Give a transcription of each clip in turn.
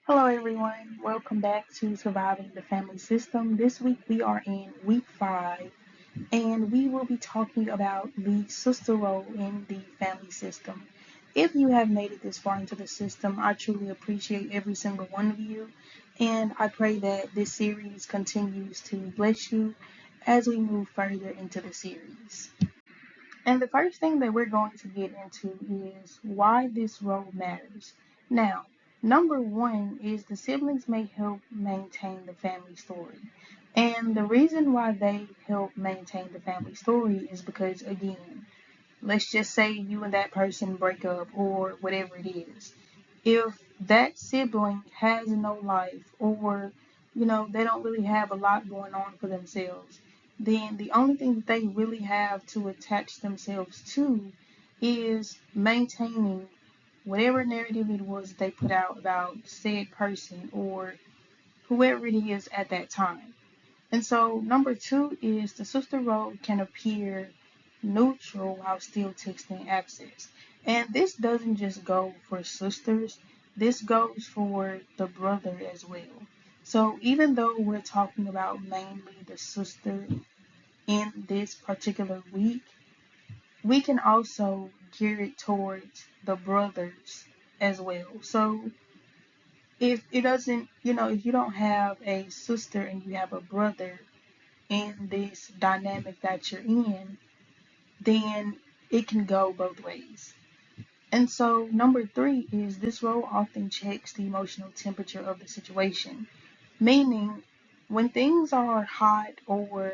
Hello, everyone. Welcome back to Surviving the Family System. This week we are in week 5, and we will be talking about the sister role in the family system. If you have made it this far into the system, I truly appreciate every single one of you, and I pray that this series continues to bless you as we move further into the series. And the first thing that we're going to get into is why this role matters. Now, number one is the siblings may help maintain the family story. And the reason why they help maintain the family story is because, again, let's just say you and that person break up or whatever it is. If that sibling has no life or, they don't really have a lot going on for themselves, then the only thing that they really have to attach themselves to is maintaining whatever narrative it was they put out about said person or whoever it is at that time. And so, number two is the sister role can appear neutral while still texting access. And this doesn't just go for sisters, this goes for the brother as well. So, even though we're talking about mainly the sister in this particular week, we can also gear it towards the brothers as well. So, if it doesn't, if you don't have a sister and you have a brother, in this dynamic that you're in, then it can go both ways. And so, number three is this role often checks the emotional temperature of the situation, meaning when things are hot or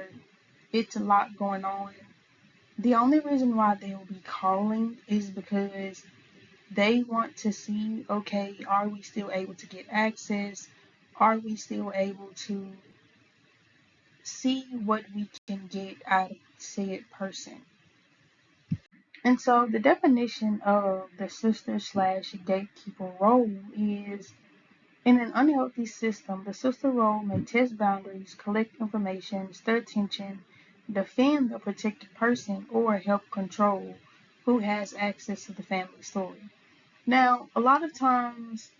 it's a lot going on, the only reason why they'll be calling is because they want to see, okay, are we still able to get access? Are we still able to see what we can get out of said person? And so the definition of the sister slash gatekeeper role is in an unhealthy system, the sister role may test boundaries, collect information, stir tension, defend the protected person, or help control who has access to the family story. Now, a lot of times,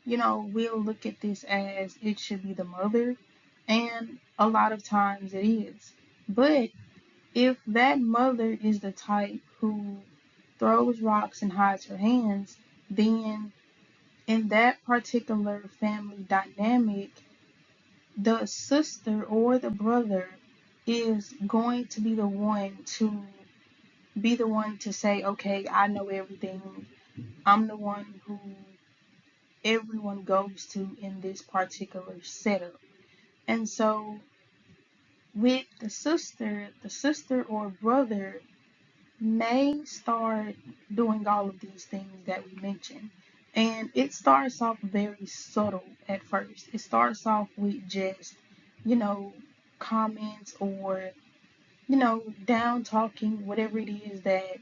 we'll look at this as it should be the mother, and a lot of times it is. But if that mother is the type who throws rocks and hides her hands, then in that particular family dynamic, the sister or the brother is going to be the one to say, okay, I know everything. I'm the one who everyone goes to in this particular setup. And so with the sister or brother may start doing all of these things that we mentioned. And it starts off very subtle at first. It starts off with just, you know, comments or, down talking, whatever it is that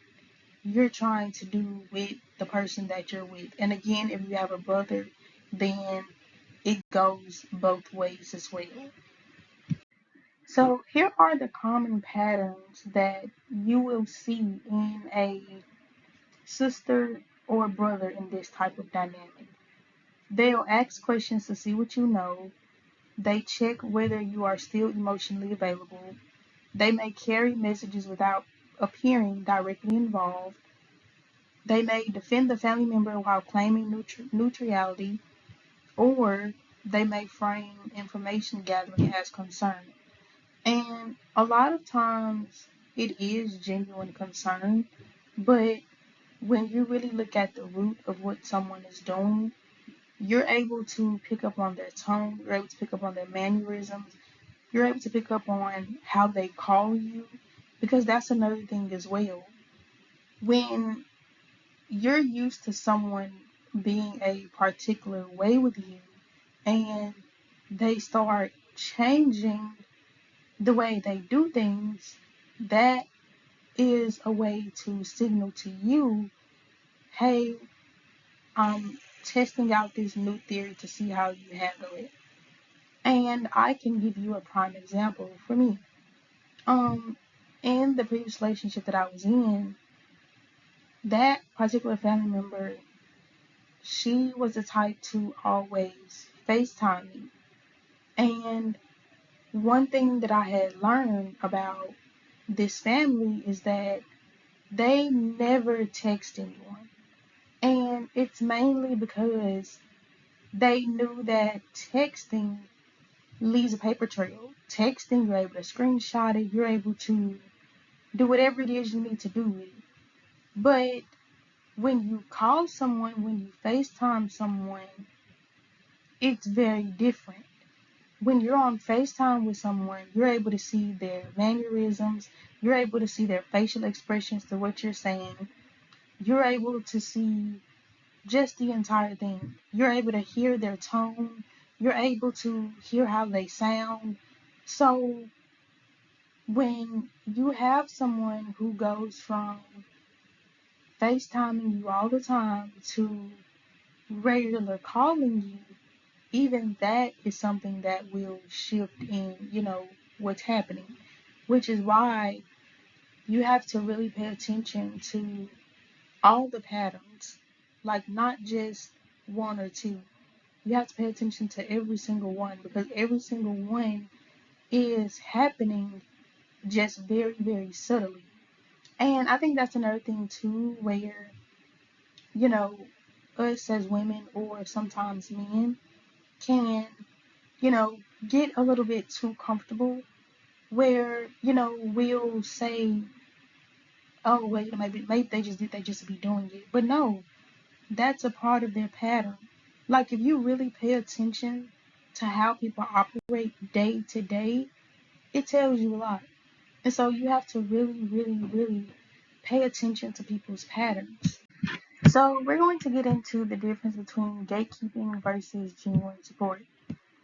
you're trying to do with the person that you're with. And again, if you have a brother, then it goes both ways as well. So here are the common patterns that you will see in a sister or brother in this type of dynamic. They'll ask questions to see what you know. They check whether you are still emotionally available. They may carry messages without appearing directly involved. They may defend the family member while claiming neutrality, or they may frame information gathering as concern. And a lot of times it is genuine concern, but when you really look at the root of what someone is doing, you're able to pick up on their tone, you're able to pick up on their mannerisms, you're able to pick up on how they call you, because that's another thing as well. When you're used to someone being a particular way with you and they start changing the way they do things, that is a way to signal to you, hey, I'm testing out this new theory to see how you handle it. And I can give you a prime example for me. Um, in the previous relationship that I was in, that particular family member, she was the type to always FaceTime me. And one thing that I had learned about this family is that they never text anyone. And it's mainly because they knew that texting leaves a paper trail. Texting, you're able to screenshot it, you're able to do whatever it is you need to do with it. But when you call someone, when you FaceTime someone, it's very different. When you're on FaceTime with someone, you're able to see their mannerisms, you're able to see their facial expressions to what you're saying, you're able to see just the entire thing. You're able to hear their tone, you're able to hear how they sound. So when you have someone who goes from FaceTiming you all the time to regular calling you, even that is something that will shift in, what's happening. Which is why you have to really pay attention to all the patterns, like not just one or two. You have to pay attention to every single one because every single one is happening just very, very subtly. And I think that's another thing too, where, you know, us as women or sometimes men can, you know, get a little bit too comfortable where, we'll say, oh, well, maybe they just be doing it. But no, that's a part of their pattern. Like if you really pay attention to how people operate day to day, it tells you a lot. And so you have to really, really, really pay attention to people's patterns. So we're going to get into the difference between gatekeeping versus genuine support.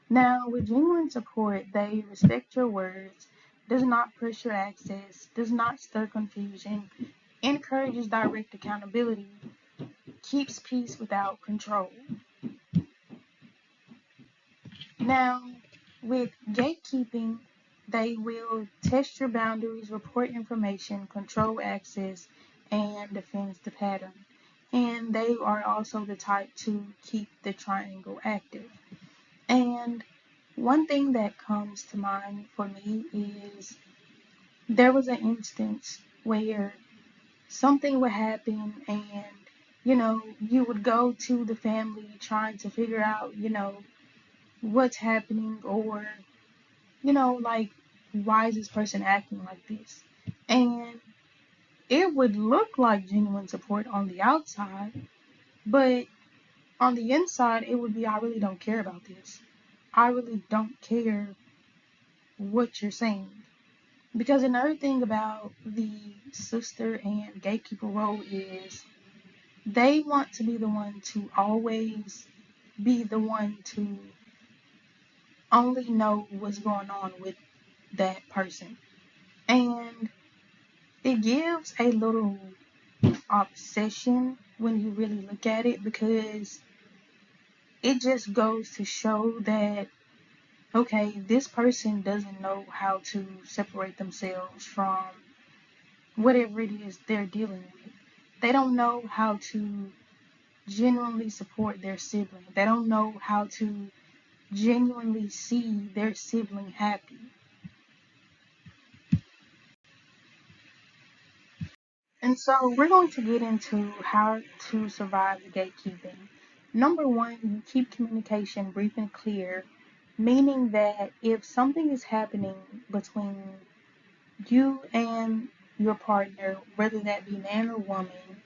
Now, with genuine support, they respect your words, does not push your access, does not stir confusion, encourages direct accountability, keeps peace without control. Now, with gatekeeping, they will test your boundaries, report information, control access, and defend the pattern. And they are also the type to keep the triangle active. And one thing that comes to mind for me is there was an instance where something would happen and you would go to the family trying to figure out, what's happening or, like, why is this person acting like this? And it would look like genuine support on the outside, but on the inside, it would be, I really don't care about this. I really don't care what you're saying. Because another thing about the sister and gatekeeper role is they want to be the one to always be the one to only know what's going on with that person. And it gives a little obsession when you really look at it because it just goes to show that, okay, this person doesn't know how to separate themselves from whatever it is they're dealing with. They don't know how to genuinely support their sibling. They don't know how to genuinely see their sibling happy. And so we're going to get into how to survive the gatekeeping. Number one, you keep communication brief and clear, meaning that if something is happening between you and your partner, whether that be man or woman,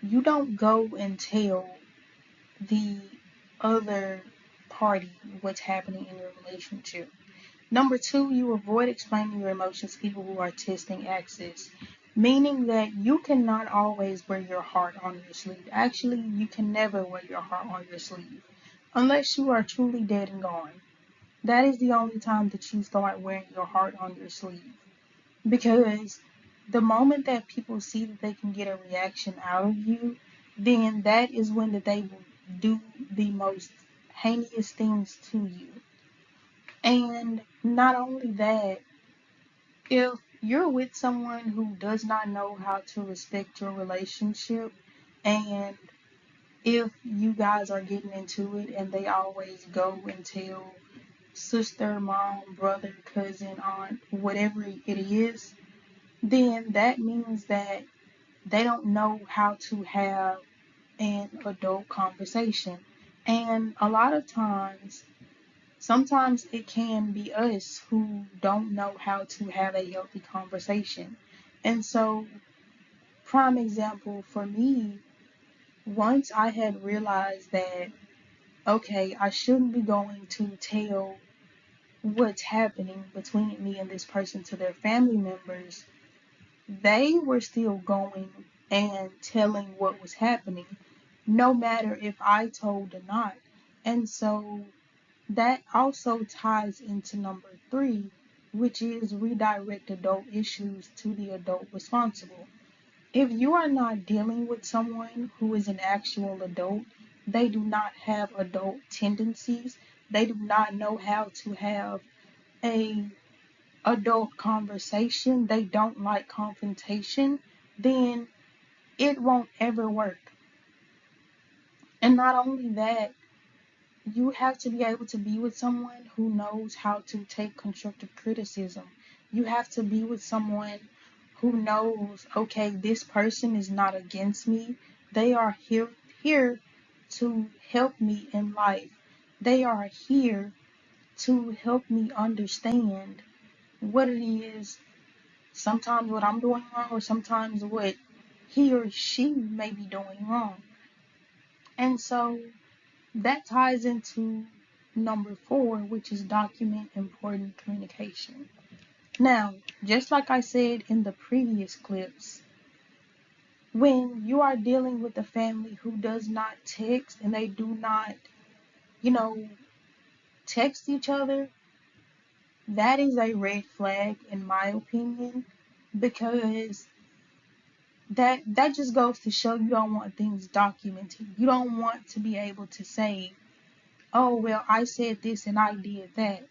you don't go and tell the other party what's happening in your relationship. Number two, you avoid explaining your emotions to people who are testing access, meaning that you cannot always wear your heart on your sleeve. Actually, you can never wear your heart on your sleeve unless you are truly dead and gone. That is the only time that you start wearing your heart on your sleeve. Because the moment that people see that they can get a reaction out of you, then that is when that they will do the most heinous things to you. And not only that, if you're with someone who does not know how to respect your relationship and if you guys are getting into it and they always go and tell sister, mom, brother, cousin, aunt, whatever it is, then that means that they don't know how to have an adult conversation. And a lot of times, sometimes it can be us who don't know how to have a healthy conversation. And so, prime example for me, once I had realized that, okay, I shouldn't be going to tell what's happening between me and this person to their family members, they were still going and telling what was happening, no matter if I told or not. And so that also ties into number three, which is redirect adult issues to the adult responsible. If you are not dealing with someone who is an actual adult, they do not have adult tendencies, they do not know how to have a adult conversation, they don't like confrontation, then it won't ever work. And not only that, you have to be able to be with someone who knows how to take constructive criticism. You have to be with someone who knows, okay, this person is not against me. They are here to help me in life. They are here to help me understand what it is, sometimes what I'm doing wrong, or sometimes what he or she may be doing wrong. And so that ties into number four, which is document important communication. Now, just like I said in the previous clips, when you are dealing with a family who does not text and they do not, you know, text each other, that is a red flag in my opinion, because that just goes to show you don't want things documented. You don't want to be able to say, oh, well, I said this and I did that.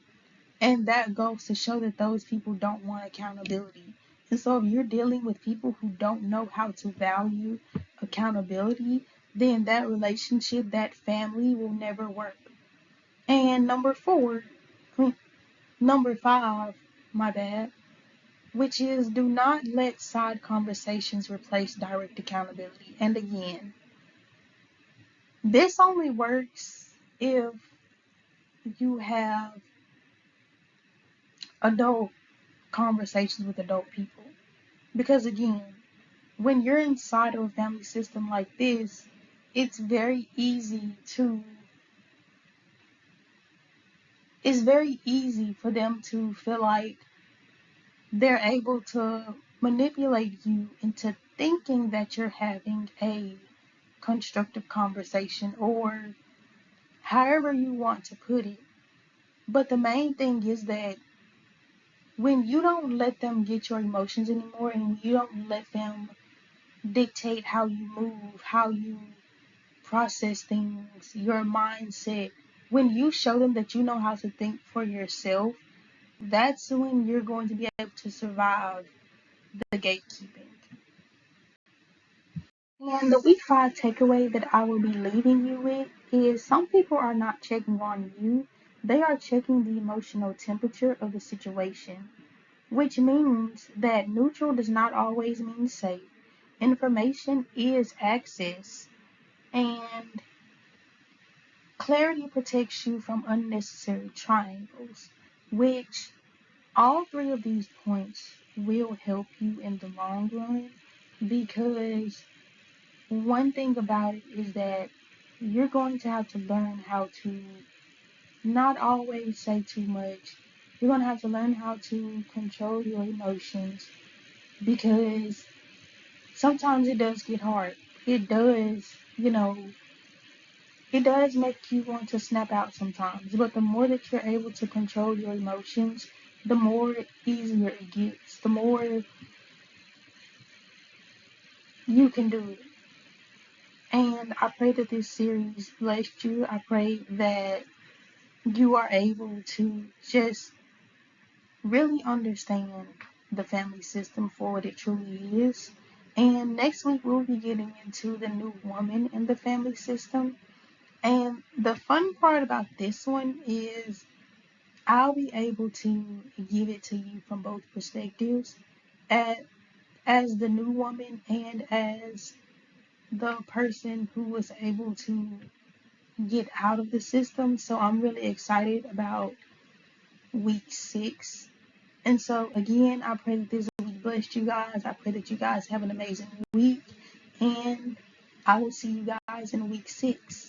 And that goes to show that those people don't want accountability. And so if you're dealing with people who don't know how to value accountability, then that relationship, that family will never work. And number five, my bad, which is do not let side conversations replace direct accountability. And again, this only works if you have adult conversations with adult people. Because again, when you're inside of a family system like this, it's very easy to it's very easy for them to feel like they're able to manipulate you into thinking that you're having a constructive conversation, or however you want to put it. But the main thing is that when you don't let them get your emotions anymore, and you don't let them dictate how you move, how you process things, your mindset, when you show them that you know how to think for yourself, that's when you're going to be able to survive the gatekeeping. And the week five takeaway that I will be leaving you with is some people are not checking on you, they are checking the emotional temperature of the situation, which means that neutral does not always mean safe. Information is access, and clarity protects you from unnecessary triangles, which all three of these points will help you in the long run, because one thing about it is that you're going to have to learn how to not always say too much. You're going to have to learn how to control your emotions, because sometimes it does get hard. It does, it does make you want to snap out sometimes. But the more that you're able to control your emotions, the more easier it gets, the more you can do it. And I pray that this series blessed you. I pray that you are able to just really understand the family system for what it truly is. And next week, we'll be getting into the new woman in the family system. And the fun part about this one is I'll be able to give it to you from both perspectives as, as the new woman and as the person who was able to get out of the system. So I'm really excited about week 6. And so, again, I pray that this week blessed you guys. I pray that you guys have an amazing week. And I will see you guys in week 6.